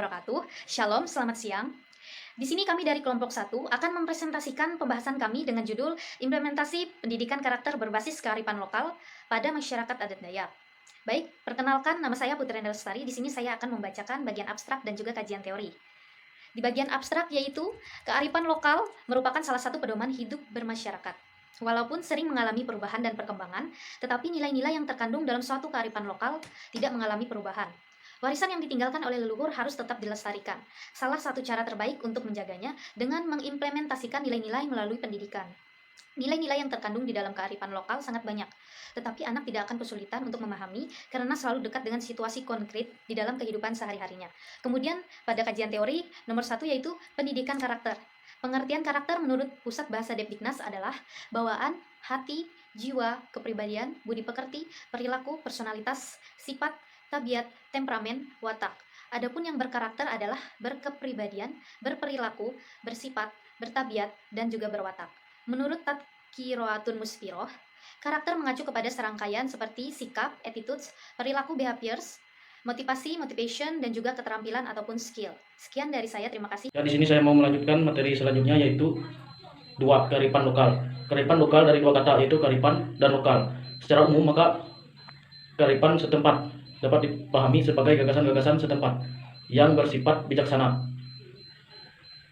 wabarakatuh. Shalom, selamat siang. Di sini kami dari kelompok 1 akan mempresentasikan pembahasan kami dengan judul Implementasi Pendidikan Karakter Berbasis Kearifan Lokal pada Masyarakat Adat Dayak. Baik, perkenalkan nama saya Putri Enda Lestari. Di sini saya akan membacakan bagian abstrak dan juga kajian teori. Di bagian abstrak yaitu kearifan lokal merupakan salah satu pedoman hidup bermasyarakat. Walaupun sering mengalami perubahan dan perkembangan, tetapi nilai-nilai yang terkandung dalam suatu kearifan lokal tidak mengalami perubahan. Warisan yang ditinggalkan oleh leluhur harus tetap dilestarikan. Salah satu cara terbaik untuk menjaganya dengan mengimplementasikan nilai-nilai melalui pendidikan. Nilai-nilai yang terkandung di dalam kearifan lokal sangat banyak, tetapi anak tidak akan kesulitan untuk memahami karena selalu dekat dengan situasi konkret di dalam kehidupan sehari-harinya. Kemudian, pada kajian teori, nomor 1 yaitu pendidikan karakter. Pengertian karakter menurut Pusat Bahasa Depdiknas adalah bawaan, hati, jiwa, kepribadian, budi pekerti, perilaku, personalitas, sifat, tabiat, temperamen, watak. Adapun yang berkarakter adalah berkepribadian, berperilaku, bersifat, bertabiat, dan juga berwatak. Menurut Tadkiroatun Musfiroh, karakter mengacu kepada serangkaian seperti sikap, attitudes, perilaku behaviors, motivasi, motivation, dan juga keterampilan ataupun skill. Sekian dari saya, terima kasih. Ya, di sini saya mau melanjutkan materi selanjutnya yaitu dua kearifan lokal. Kearifan lokal dari dua kata yaitu kearifan dan lokal. Secara umum maka kearifan setempat dapat dipahami sebagai gagasan-gagasan setempat yang bersifat bijaksana.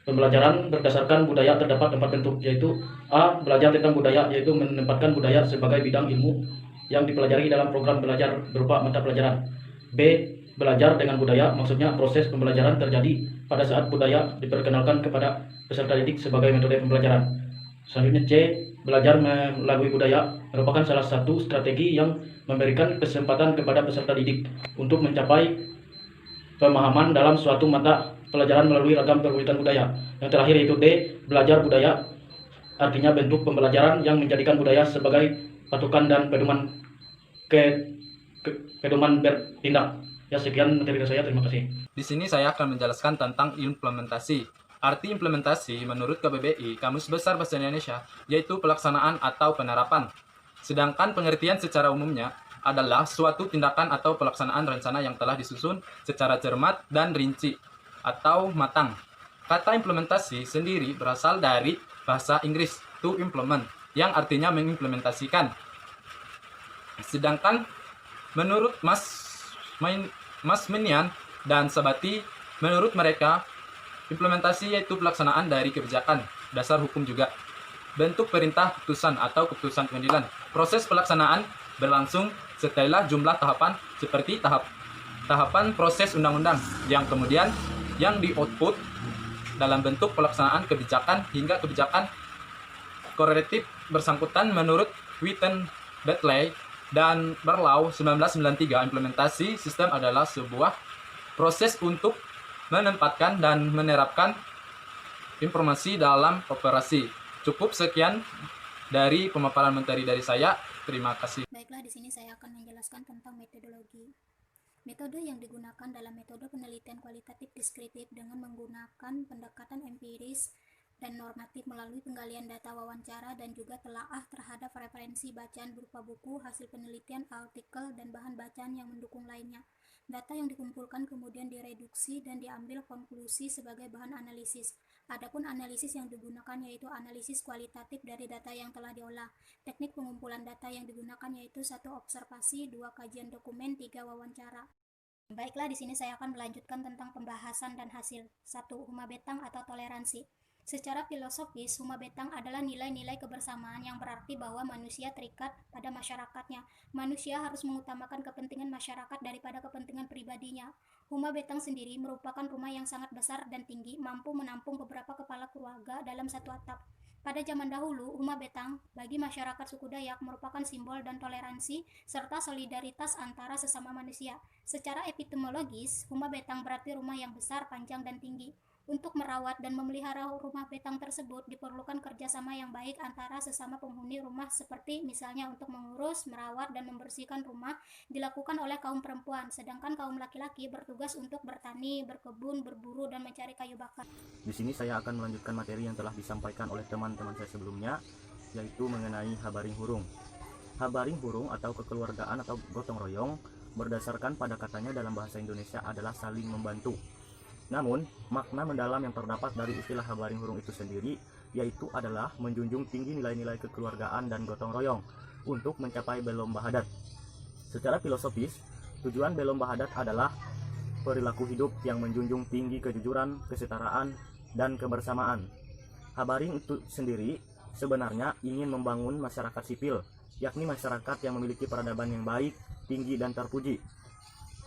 Pembelajaran berdasarkan budaya terdapat 4 bentuk, yaitu A. Belajar tentang budaya, yaitu menempatkan budaya sebagai bidang ilmu yang dipelajari dalam program belajar berupa mata pelajaran. B. Belajar dengan budaya, maksudnya proses pembelajaran terjadi pada saat budaya diperkenalkan kepada peserta didik sebagai metode pembelajaran. Selanjutnya C. Belajar melalui budaya merupakan salah satu strategi yang memberikan kesempatan kepada peserta didik untuk mencapai pemahaman dalam suatu mata pelajaran melalui ragam perwujudan budaya. Yang terakhir yaitu D. Belajar budaya, artinya bentuk pembelajaran yang menjadikan budaya sebagai patokan dan pedoman pedoman bertindak. Ya, sekian materi dari saya, terima kasih. Di sini saya akan menjelaskan tentang implementasi. Arti implementasi menurut KBBI, Kamus Besar Bahasa Indonesia, yaitu pelaksanaan atau penerapan. Sedangkan pengertian secara umumnya adalah suatu tindakan atau pelaksanaan rencana yang telah disusun secara cermat dan rinci atau matang. Kata implementasi sendiri berasal dari bahasa Inggris to implement, yang artinya mengimplementasikan. Sedangkan menurut Mas Minian dan Sabati, menurut mereka implementasi yaitu pelaksanaan dari kebijakan, dasar hukum juga, bentuk perintah putusan atau keputusan pengadilan. Proses pelaksanaan berlangsung setelah jumlah tahapan seperti tahapan proses undang-undang yang kemudian yang di-output dalam bentuk pelaksanaan kebijakan hingga kebijakan korektif bersangkutan menurut Witten, Bentley, dan Barlow 1993. Implementasi sistem adalah sebuah proses untuk menempatkan dan menerapkan informasi dalam operasi. Cukup sekian dari pemaparan materi dari saya. Terima kasih. Baiklah, di sini saya akan menjelaskan tentang metodologi. Metode yang digunakan dalam metode penelitian kualitatif deskriptif dengan menggunakan pendekatan empiris dan normatif melalui penggalian data wawancara dan juga telaah terhadap referensi bacaan berupa buku, hasil penelitian, artikel, dan bahan bacaan yang mendukung lainnya. Data yang dikumpulkan kemudian direduksi dan diambil konklusi sebagai bahan analisis. Adapun analisis yang digunakan yaitu analisis kualitatif dari data yang telah diolah. Teknik pengumpulan data yang digunakan yaitu 1 observasi, 2 kajian dokumen, 3 wawancara. Baiklah, di sini saya akan melanjutkan tentang pembahasan dan hasil. 1. Huma betang atau toleransi. Secara filosofis, huma betang adalah nilai-nilai kebersamaan yang berarti bahwa manusia terikat pada masyarakatnya. Manusia harus mengutamakan kepentingan masyarakat daripada kepentingan pribadinya. Huma betang sendiri merupakan rumah yang sangat besar dan tinggi, mampu menampung beberapa kepala keluarga dalam satu atap. Pada zaman dahulu, huma betang bagi masyarakat suku Dayak merupakan simbol dan toleransi serta solidaritas antara sesama manusia. Secara epistemologis, huma betang berarti rumah yang besar, panjang, dan tinggi. Untuk merawat dan memelihara rumah betang tersebut diperlukan kerjasama yang baik antara sesama penghuni rumah, seperti misalnya untuk mengurus, merawat, dan membersihkan rumah dilakukan oleh kaum perempuan, sedangkan kaum laki-laki bertugas untuk bertani, berkebun, berburu, dan mencari kayu bakar. Di sini saya akan melanjutkan materi yang telah disampaikan oleh teman-teman saya sebelumnya, yaitu mengenai habaring hurung. Habaring hurung atau kekeluargaan atau gotong royong berdasarkan pada katanya dalam bahasa Indonesia adalah saling membantu. Namun, makna mendalam yang terdapat dari istilah Habaring Hurung itu sendiri yaitu adalah menjunjung tinggi nilai-nilai kekeluargaan dan gotong royong untuk mencapai belom bahadat. Secara filosofis, tujuan belom bahadat adalah perilaku hidup yang menjunjung tinggi kejujuran, kesetaraan, dan kebersamaan. Habaring itu sendiri sebenarnya ingin membangun masyarakat sipil, yakni masyarakat yang memiliki peradaban yang baik, tinggi, dan terpuji.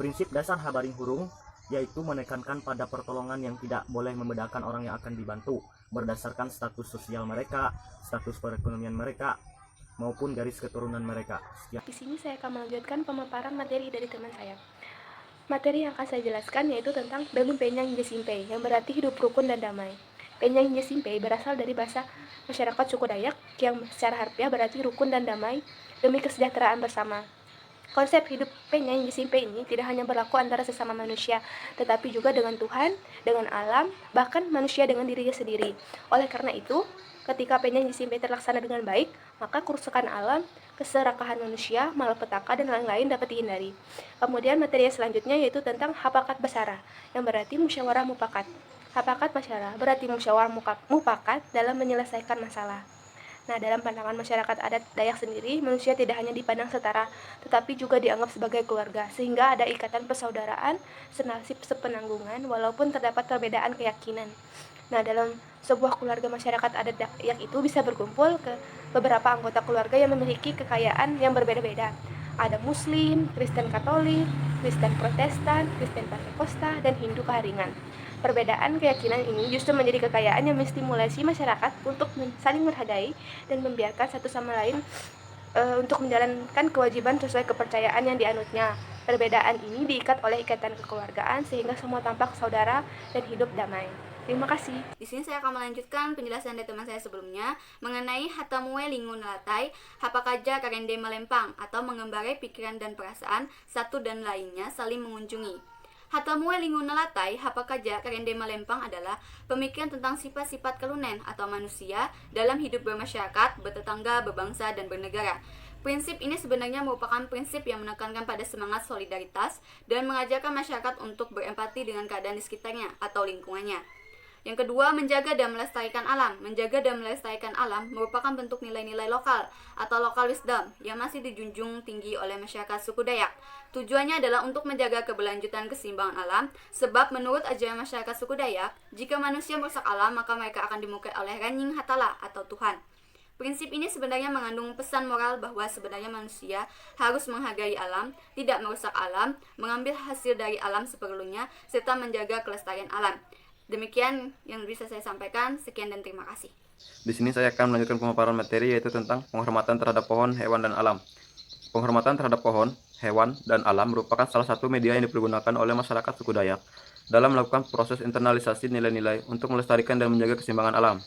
Prinsip dasar Habaring Hurung yaitu menekankan pada pertolongan yang tidak boleh membedakan orang yang akan dibantu berdasarkan status sosial mereka, status perekonomian mereka, maupun garis keturunan mereka. Sekian. Di sini saya akan melanjutkan pemaparan materi dari teman saya. Materi yang akan saya jelaskan yaitu tentang Belum Penyang Jesimpe, yang berarti hidup rukun dan damai. Penyang Jesimpe berasal dari bahasa masyarakat suku Dayak yang secara harfiah berarti rukun dan damai demi kesejahteraan bersama. Konsep hidup Penyang Jesimpe ini tidak hanya berlaku antara sesama manusia, tetapi juga dengan Tuhan, dengan alam, bahkan manusia dengan dirinya sendiri. Oleh karena itu, ketika Penyang Jesimpe terlaksana dengan baik, maka kerusakan alam, keserakahan manusia, malapetaka, dan lain-lain dapat dihindari. Kemudian materi selanjutnya yaitu tentang Hapakat Basara, yang berarti musyawarah mufakat. Hapakat Basara berarti musyawarah mufakat dalam menyelesaikan masalah. Nah, dalam pandangan masyarakat adat Dayak sendiri, manusia tidak hanya dipandang setara, tetapi juga dianggap sebagai keluarga, sehingga ada ikatan persaudaraan, senasib sepenanggungan, walaupun terdapat perbedaan keyakinan. Nah, dalam sebuah keluarga masyarakat adat Dayak itu bisa berkumpul ke beberapa anggota keluarga yang memiliki kekayaan yang berbeda-beda. Ada Muslim, Kristen Katolik, Kristen Protestan, Kristen Pentakosta, dan Hindu Keharingan. Perbedaan keyakinan ini justru menjadi kekayaan yang menstimulasi masyarakat untuk saling menghargai dan membiarkan satu sama lain untuk menjalankan kewajiban sesuai kepercayaan yang dianutnya. Perbedaan ini diikat oleh ikatan kekeluargaan sehingga semua tampak saudara dan hidup damai. Terima kasih. Di sini saya akan melanjutkan penjelasan dari teman saya sebelumnya mengenai Hatamue Lingu Nalatai, Hapakaja Karende Melempang atau mengembarai pikiran dan perasaan satu dan lainnya saling mengunjungi. Hatamue Lingu Nalatai, Hapakaja Karende Melempang adalah pemikiran tentang sifat-sifat kelunen atau manusia dalam hidup bermasyarakat, bertetangga, berbangsa, dan bernegara. Prinsip ini sebenarnya merupakan prinsip yang menekankan pada semangat solidaritas dan mengajarkan masyarakat untuk berempati dengan keadaan di sekitarnya atau lingkungannya. Yang kedua, menjaga dan melestarikan alam. Menjaga dan melestarikan alam merupakan bentuk nilai-nilai lokal atau local wisdom yang masih dijunjung tinggi oleh masyarakat suku Dayak. Tujuannya adalah untuk menjaga keberlanjutan keseimbangan alam, sebab menurut ajaran masyarakat suku Dayak, jika manusia merusak alam, maka mereka akan dimurkai oleh Ranying Hatala atau Tuhan. Prinsip ini sebenarnya mengandung pesan moral bahwa sebenarnya manusia harus menghargai alam, tidak merusak alam, mengambil hasil dari alam seperlunya, serta menjaga kelestarian alam. Demikian yang bisa saya sampaikan. Sekian dan terima kasih. Di sini saya akan melanjutkan pemaparan materi yaitu tentang penghormatan terhadap pohon, hewan, dan alam. Penghormatan terhadap pohon, hewan, dan alam merupakan salah satu media yang dipergunakan oleh masyarakat suku Dayak dalam melakukan proses internalisasi nilai-nilai untuk melestarikan dan menjaga keseimbangan alam.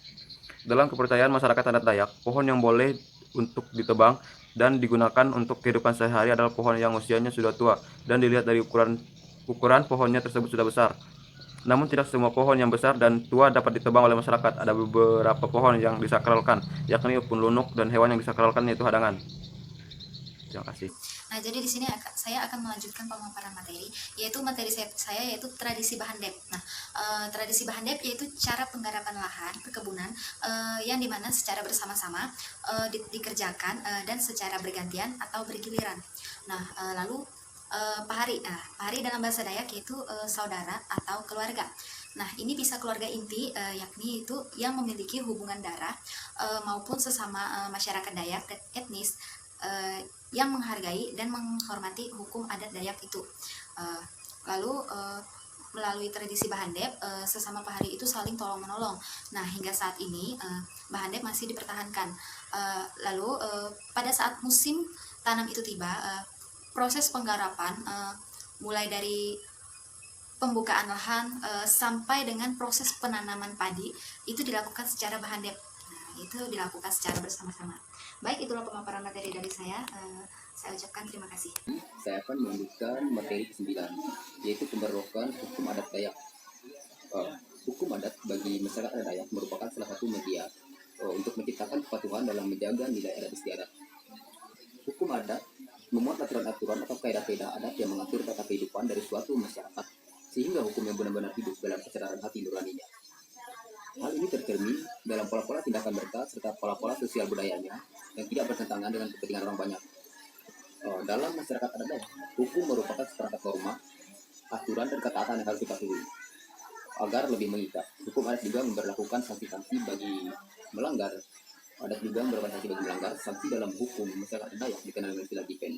Dalam kepercayaan masyarakat adat Dayak, pohon yang boleh untuk ditebang dan digunakan untuk kehidupan sehari-hari adalah pohon yang usianya sudah tua dan dilihat dari ukuran pohonnya tersebut sudah besar. Namun tidak semua pohon yang besar dan tua dapat ditebang oleh masyarakat. Ada beberapa pohon yang disakralkan, yakni upun lunuk, dan hewan yang disakralkan yaitu hadangan. Terima kasih. Nah, jadi di sini saya akan melanjutkan pemaparan materi, yaitu materi saya yaitu tradisi Bahandep. Nah, tradisi Bahandep yaitu cara penggarapan lahan perkebunan yang dimana secara bersama-sama dikerjakan dan secara bergantian atau bergiliran. Nah, lalu pahari. Nah, pahari dalam bahasa Dayak yaitu saudara atau keluarga. Nah, ini bisa keluarga inti, yakni itu yang memiliki hubungan darah maupun sesama masyarakat Dayak etnis yang menghargai dan menghormati hukum adat Dayak itu. Lalu melalui tradisi Bahandep, sesama pahari itu saling tolong-menolong. Nah, hingga saat ini Bahandep masih dipertahankan. Lalu pada saat musim tanam itu tiba, proses penggarapan mulai dari pembukaan lahan sampai dengan proses penanaman padi itu dilakukan secara Bahandep. Nah, itu dilakukan secara bersama-sama. Baik, itulah pemaparan materi dari saya. Saya ucapkan terima kasih. Saya akan melanjutkan materi ke-9, yaitu pemberlakuan hukum adat Dayak. Hukum adat bagi masyarakat adat Dayak merupakan salah satu media untuk menciptakan kepatuhan dalam menjaga nilai adat istiadat. Hukum adat memuat aturan-aturan atau kaidah-kaidah adat yang mengatur tata kehidupan dari suatu masyarakat. sehingga hukum yang benar-benar hidup dalam kesadaran hati nuraninya. Hal ini tercermin dalam pola-pola tindakan mereka serta pola-pola sosial budayanya yang tidak bertentangan dengan kepentingan orang banyak. Dalam masyarakat adat Dayak, hukum merupakan seperangkat norma, aturan dan ketaatan yang harus dipatuhi. Agar lebih mengikat, hukum adat juga memberlakukan sanksi-sanksi bagi melanggar. Adat juga memberlakukan sanksi bagi melanggar. Sanksi dalam hukum masyarakat adat Dayak dikenal dengan istilah dipen.